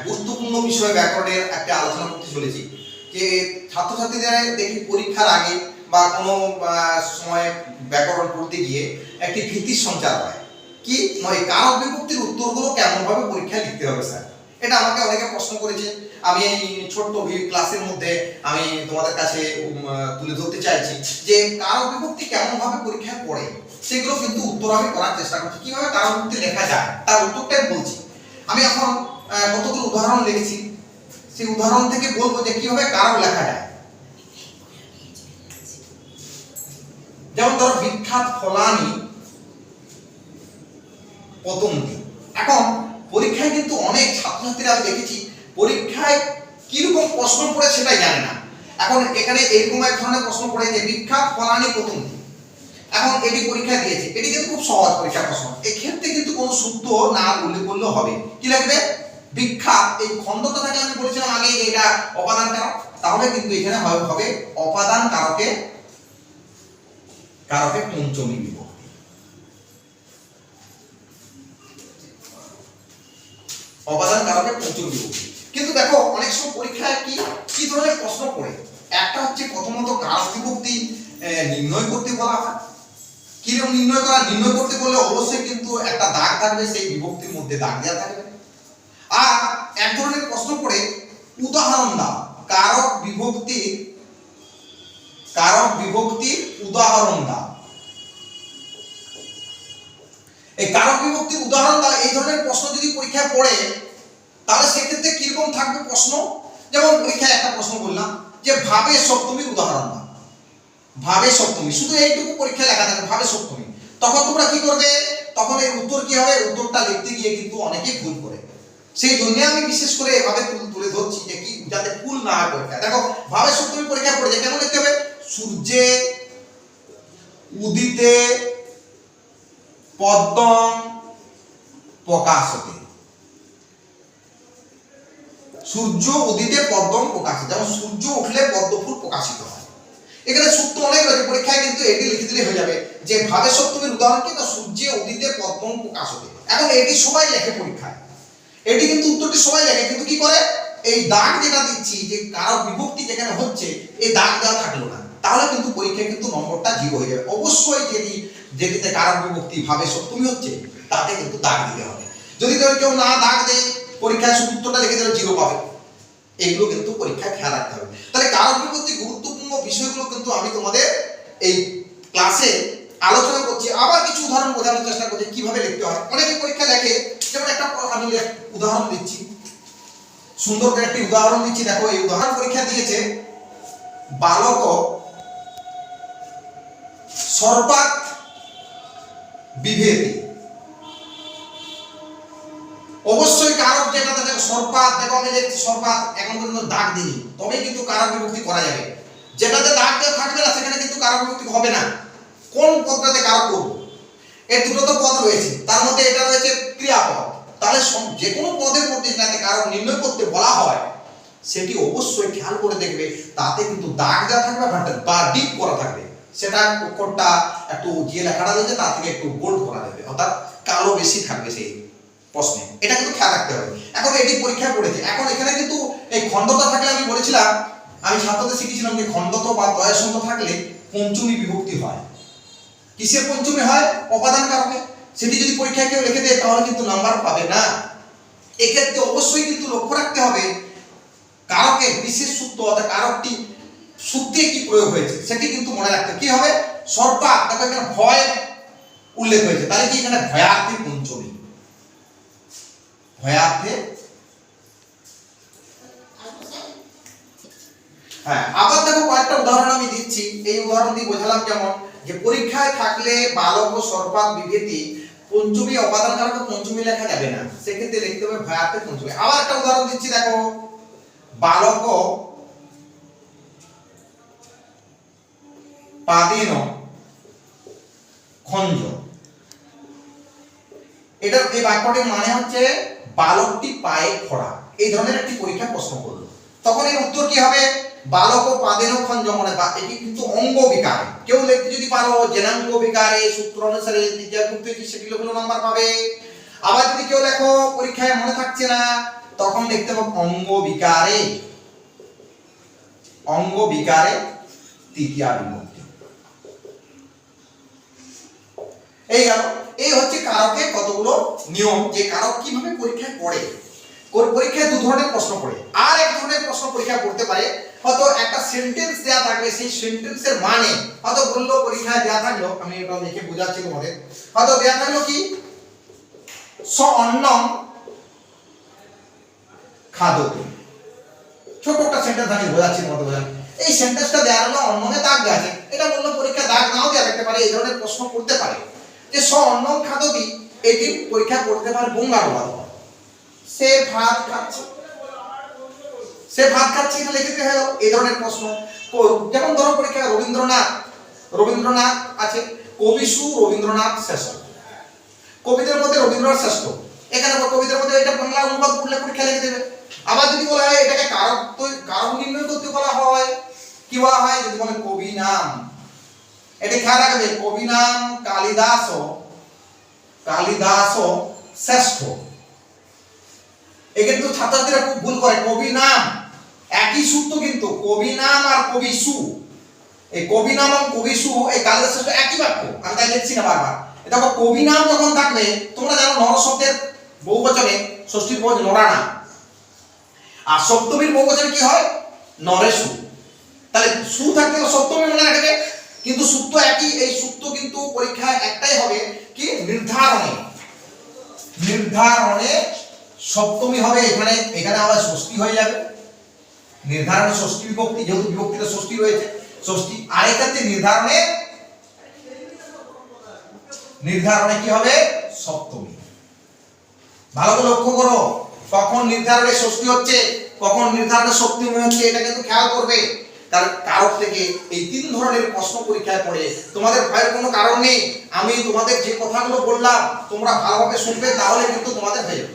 গুরুত্বপূর্ণ বিষয় ব্যাকরণের একটা আলোচনা করতে চলেছি। যে ছাত্রছাত্রীদের দেখি পরীক্ষার আগে বা কোনো সময় ব্যাকরণ পড়তে গিয়ে একটি ভীতির সঞ্চার হয়, কি নয় কারক বিভক্তির উত্তরগুলো কেমনভাবে পরীক্ষায় লিখতে হবে স্যার। এটা আমাকে অনেকে প্রশ্ন করেছে। আমি এই ছোট্ট ক্লাসের মধ্যে আমি তোমাদের কাছে তুলে ধরতে চাইছি যে কারক বিভক্তি কেমনভাবে পরীক্ষায় পড়ে, সেগুলো কিন্তু উত্তর আমি করার চেষ্টা করছি। কিভাবে কারক বিভক্তি লেখা যায় তার উত্তরটাই বলছি। আমি এখন কতগুলো উদাহরণ লিখেছি, সেই উদাহরণ থেকে বলবো যে কিভাবে কারক লেখা যায়। যেমন ধরো বিখ্যাত ফলানি পতঙ্গি। এখন পরীক্ষায় কিন্তু অনেক ছাত্রছাত্রীরা আমি দেখেছি পরীক্ষায় কিরকম প্রশ্ন পড়ে সেটাই জানে না। এখন এখানে এরকম এক ধরনের প্রশ্ন পড়ে যে বিখ্যাত ফলানি পতঙ্গি। এখন এটি পরীক্ষা দিয়েছে, এটি কিন্তু খুব সহজ পরীক্ষা প্রশ্ন। এক্ষেত্রে কিন্তু কোনো সূত্র না উল্লেখ করলেও হবে। কি লাগবে? বিখ্যাত, এই খণ্ডটা থাকে আমি বলেছিলাম আগে এটা অপাদান কারক, তাহলে কিন্তু এখানে হবে অপাদান কারকে পঞ্চমী বিভক্তি। অপাদান কারকে পঞ্চমী বিভক্তি। কিন্তু দেখো অনেক সময় পরীক্ষায় কি ধরনের প্রশ্ন পড়ে, একটা হচ্ছে প্রথমত কারক বিভক্তি নির্ণয় করতে বলা হয়। কিরকম নির্ণয় করতে বললে অবশ্যই কিন্তু একটা দাগ থাকবে, সেই বিভক্তির মধ্যে দাগ দেওয়া থাকবে। আর এক ধরনের প্রশ্ন পড়ে উদাহরণ দাও, কারক বিভক্তির উদাহরণ দাও। এই কারক বিভক্তির উদাহরণ দাও, এই ধরনের প্রশ্ন যদি পরীক্ষায় পড়ে তাহলে সেক্ষেত্রে কিরকম থাকবে প্রশ্ন। যেমন পরীক্ষায় একটা প্রশ্ন বললাম যে ভাবে সপ্তমীর উদাহরণ দাও। ভাবে সপ্তমী, শুধু এইটুকু পরীক্ষায় লেখা থাকে ভাবে সপ্তমী। তখন তোমরা কি করবে? তখন এর উত্তর কি হবে? উত্তরটা লিখতে গিয়ে কিন্তু অনেকেই ভুল করে। সেই জন্য আমি বিশেষ করে এভাবে তুলে ধরছি যে কি যাতে ভুল না হয় পরীক্ষায়। দেখো ভাবে সপ্তমী পরীক্ষা পড়ে যায়, কেমন লিখতে হবে? সূর্যে উদিতে পদ্মং প্রকাশতে। সূর্য উদিতে পদ্মং প্রকাশিত, যেমন সূর্য উঠলে পদ্ম ফুল প্রকাশিত হয়। এখানে সূত্র অনেক রয়েছে, পরীক্ষায় কিন্তু এটি লিখে দিলে হয়ে যাবে যে ভাবে সপ্তমীর উদাহরণ কি? না সূর্যে উদিতে পদ্মং প্রকাশতে। এখন এটি সবাই লেখে পরীক্ষায়, এটি কিন্তু উত্তরটি সবাই লেখে, কিন্তু কি করে এই দাগ যেটা দিচ্ছি যে কারক বিভক্তি যেখানে হচ্ছে এই দাগ দেওয়া থাকলো না, তাহলে কিন্তু পরীক্ষায় কিন্তু নম্বরটা 0 হয়ে যাবে। অবশ্যই যেটিতে কারক বিভক্তি ভাবে সপ্তমী হচ্ছে তাতে কিন্তু দাগ দিতে হবে। যদি কেউ না দাগ দেয় পরীক্ষায় শুধু উত্তরটা লিখে দিলে 0 পাবে। এগুলো কিন্তু পরীক্ষায় খেয়াল রাখতে হবে। তাহলে কারক বিভক্তি গুরুত্বপূর্ণ বিষয়গুলো কিন্তু আমি তোমাদের এই ক্লাসে আলোচনা করছি। আবার কিছু উদাহরণ বোঝানোর চেষ্টা করছি কিভাবে লিখতে হয়। অনেকে পরীক্ষা লেখে, যেমন একটা আমি উদাহরণ দিচ্ছি, সুন্দর করে একটি উদাহরণ দিচ্ছি। দেখো এই উদাহরণ পরীক্ষা দিয়েছে বালক সর্বাত বিভেতি। অবশ্যই কারক যেটা দেখো সর্বাত, দেখো আমি লিখছি সর্বাত, এখন পর্যন্ত দাগ দিই, তবে কিন্তু কারক বিভক্তি করা যাবে। যেটাতে দাগ দেওয়া থাকবে না সেখানে কিন্তু কারক বিভক্তি হবে না। কোন পদটাতে কারক করব? এর দুটো তো পদ রয়েছে, তার মধ্যে এটা রয়েছে ক্রিয়াপদ। তাহলে যে কোনো পদের মধ্যে যাতে কারক নির্ণয় করতে বলা হয় সেটি অবশ্যই খেয়াল করে দেখবে তাতে কিন্তু দাগ দেওয়া থাকবে বা ডিপ করা থাকবে। সেটা অক্ষরটা একটু যে লেখাটা রয়েছে তার থেকে একটু বোল্ড করা যাবে, অর্থাৎ কালো বেশি থাকবে সেই প্রশ্নে। এটা কিন্তু খেয়াল রাখতে হবে। এখন এটি পরীক্ষায় পড়েছে। এখন এখানে কিন্তু এই খণ্ডতা থাকলে আমি বলেছিলাম, আমি ছাত্রদের শিখিয়েছিলাম যে খণ্ডত বা দ্বয়সন্ত থাকলে পঞ্চমী বিভক্তি হয়। কিসের পঞ্চমী হয়? অপাদান কারকে। সেটি যদি পরীক্ষায় কেউ লিখে দেয় তাহলে কিন্তু নাম্বার পাবে না। এক্ষেত্রে অবশ্যই কিন্তু লক্ষ্য রাখতে হবে কারকের বিশেষ সূত্র, অর্থাৎ কারকটি সূত্রে কি প্রয়োগ হয়েছে সেটি কিন্তু মনে রাখতে কি হবে। সর্বাত, দেখো এখানে ভয় উল্লেখ হয়েছে, তাহলে কি এখানে ভয়ার্থে পঞ্চমী। ভয়ার্থে, হ্যাঁ। আবার দেখো কয়েকটা উদাহরণ আমি দিচ্ছি। এই উদাহরণ দিয়ে বোঝালাম যেমন যে পরীক্ষায় থাকলে বালক ও সর্বাত বিভেতি পঞ্চমী অপাদান কারকে পঞ্চমী লেখা যাবে না, সেক্ষেত্রে লিখতে হবে ভয়ার্থে পঞ্চমী। আবার একটা উদাহরণ দিচ্ছি, দেখো বালক পাদেন খঞ্জ। এটা এই বাক্যটির মানে হচ্ছে বালকটি পায়ে খড়া। এই ধরনের একটি পরীক্ষা প্রশ্ন করলো, তখন এর উত্তর কি হবে? বালক পাদেন খঞ্জ, মানে এটি কিন্তু অঙ্গ বিকারে। কেউ লিখতে যদি পারো জেনাঙ্গ বিকারে সূত্র অনুসারে দ্বিতীয় গুপ্ত সেটি লিখলে নাম্বার পাবে। আবার যদি কেউ লেখো পরীক্ষায় মনে থাকছে না, তখন লিখতে হবে অঙ্গ বিকারে তৃতীয়া বিভক্তি। এই গেল, এই হচ্ছে কারকের কতগুলো নিয়ম, যে কারক কিভাবে পরীক্ষায় পড়ে। পরীক্ষায় দু ধরনের প্রশ্ন পড়ে, আর এক ধরনের প্রশ্ন পরীক্ষায় পড়তে পারে, হয়তো একটা সেন্টেন্স দেয়া থাকবে, সেই সেন্টেন্সের মানে হয়তো বললো পরীক্ষায় দেয়া থাকলো, আমি এটা লিখে বোঝাচ্ছি তোমাদের, হয়তো দেয়া থাকলো কি স অন্নম খাদতি, ছোট একটা সেন্টেন্স আমি বোঝাচ্ছি তোমাদের বোঝান। এই সেন্টেন্সটা দেওয়া হলো অন্নমে দাগ দেওয়া আছে, এটা বললো পরীক্ষা দাগ নাও দেওয়া থাকতে পারে, এই ধরনের প্রশ্ন করতে পারে যে স অন্নম খাদতি, এটি পরীক্ষা করতে পারে বঙ্গানুবাদ, সে ভাত খাচ্ছে, সে ভাত খাচ্ছে, এটা লিখে দেওয়া হলো, এই ধরনের প্রশ্ন। যেমন ধরো পরীক্ষা রবীন্দ্রনাথ আছে, কবিসু রবীন্দ্রনাথ শ্রেষ্ঠ, কবিদের মধ্যে রবীন্দ্রনাথ শ্রেষ্ঠ, এখানে কবিদের মধ্যে এটা বাংলা অনুবাদ করলে পরীক্ষা লিখে দেবে। আবার যদি বলা হয় এটাকে কারক নির্ণয় করতে বলা হয়, কি বলা হয়, যদি বলে কবি নাম, এটা খেয়াল রাখবে, কবি নাম কালিদাস শ্রেষ্ঠ। এ কিন্তু ছাত্রছাত্রীরা খুব ভুল করে, কবি নাম একই সূত্র, কিন্তু কবি নাম আর কবিসু, এই কবি নাম এবং কবিসু এই কালিদাস শ্রেষ্ঠ একই বাক্য, আমি তাই লিখছি না বারবার। দেখো কবি নাম যখন থাকবে, তোমরা জানো নর শব্দের বহুবচনে ষষ্ঠী বহুবচন নরানা, আর সপ্তমীর বহুবচনে কি হয় নরেশু, তাহলে সু থাকলে সপ্তমী মনে রাখবে, কিন্তু সূত্র একই, এই সূত্র কিন্তু পরীক্ষায় একটাই হবে, কি নির্ধারণে সপ্তমী হবে, এখানে আবার ষষ্ঠী হয়ে যাবে, নির্ধারণে ষষ্ঠী বিভক্তি, যেহেতু বিভক্তিতে ষষ্ঠী রয়েছে ষষ্ঠী, আর এক্ষেত্রে নির্ধারণে কি হবে সপ্তমী। ভালো করে লক্ষ্য করো, কখন নির্ধারণে ষষ্ঠী হচ্ছে, কখন নির্ধারণে সপ্তমী হচ্ছে, এটা কিন্তু খেয়াল করবে। তার কারক থেকে এই তিন ধরনের প্রশ্ন পরীক্ষায় পড়ে, তোমাদের ভয়ের কোনো কারণ নেই, আমি তোমাদের যে কথাগুলো বললাম তোমরা ভালোভাবে শুনবে, তাহলে কিন্তু তোমাদের হয়ে যাবে।